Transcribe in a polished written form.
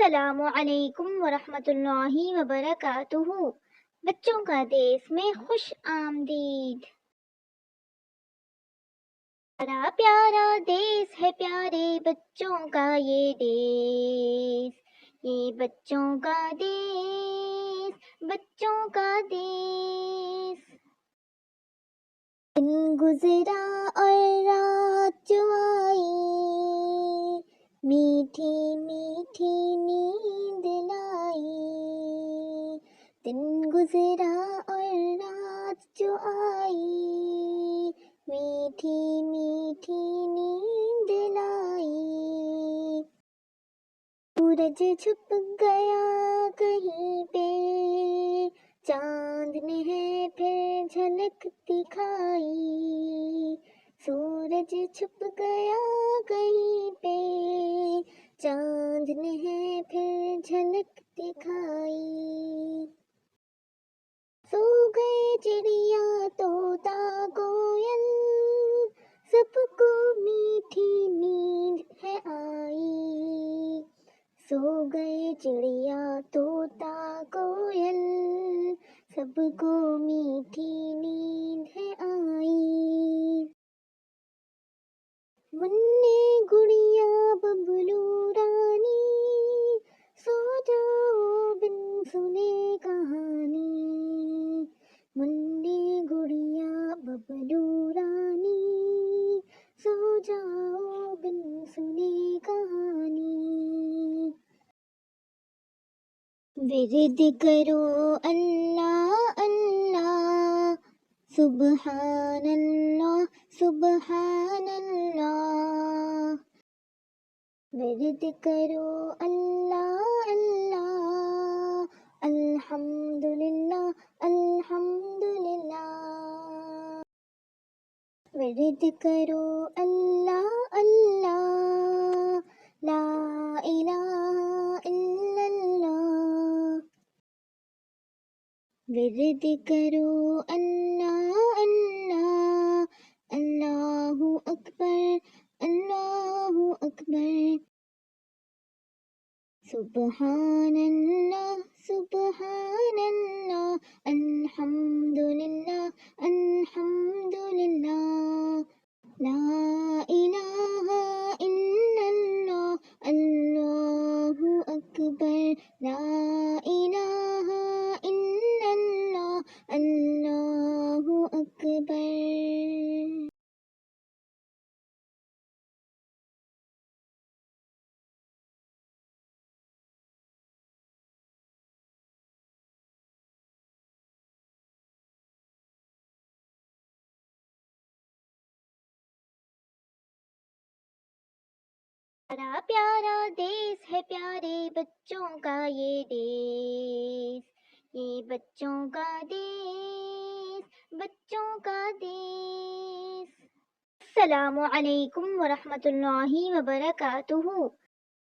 السلام علیکم ورحمۃ اللہ وبرکاتہ۔ بچوں کا دیس میں خوش آمدید۔ بڑا پیارا دیس ہے پیارے بچوں کا یہ دیس، یہ بچوں کا دیس، بچوں کا دیس۔ دن گزرا اور رات جو آئی، میٹھی میٹھی نیند لائی۔ دن گزرا اور رات جو آئی، میٹھی میٹھی نیند لائی۔ سورج چھپ گیا کہیں پہ، چاند نے ہے پھر جھلک دکھائی۔ سورج چھپ گیا کہیں پہ، چاند نے ہے پھر جھلک دکھائی۔ سو گئے چڑیا طوطا کوئل، سب کو میٹھی نیند ہے آئی۔ سو گئے چڑیا طوطا کوئل، سب کو میٹھی نیند ہے آئی۔ منی گڑیا ببلو رانی، سو جاؤ بن سنے کہانی۔ منی گڑیا ببلو رانی، سو جاؤ بن سنے کہانی۔ ورد کرو اللہ اللہ، سبحان اللہ سبحان اللہ۔ ورد کرو اللہ اللہ، الحمد للہ الحمد للہ۔ ورد کرو اللہ اللہ، لا الہ الا اللہ۔ ورد کرو اللہ اللہ، اللہ اکبر اللہ اکبر۔ سبحان اللہ سبحان اللہ، الحمد للہ الحمد للہ۔ لا الہ الا اللہ، اللہ اکبر، لا الہ الا اللہ، اللہ اکبر۔ بڑا پیارا دیس ہے پیارے بچوں کا یہ دیس، یہ بچوں کا دیس، بچوں کا دیس۔ السلام علیکم ورحمۃ اللہ وبرکاتہ۔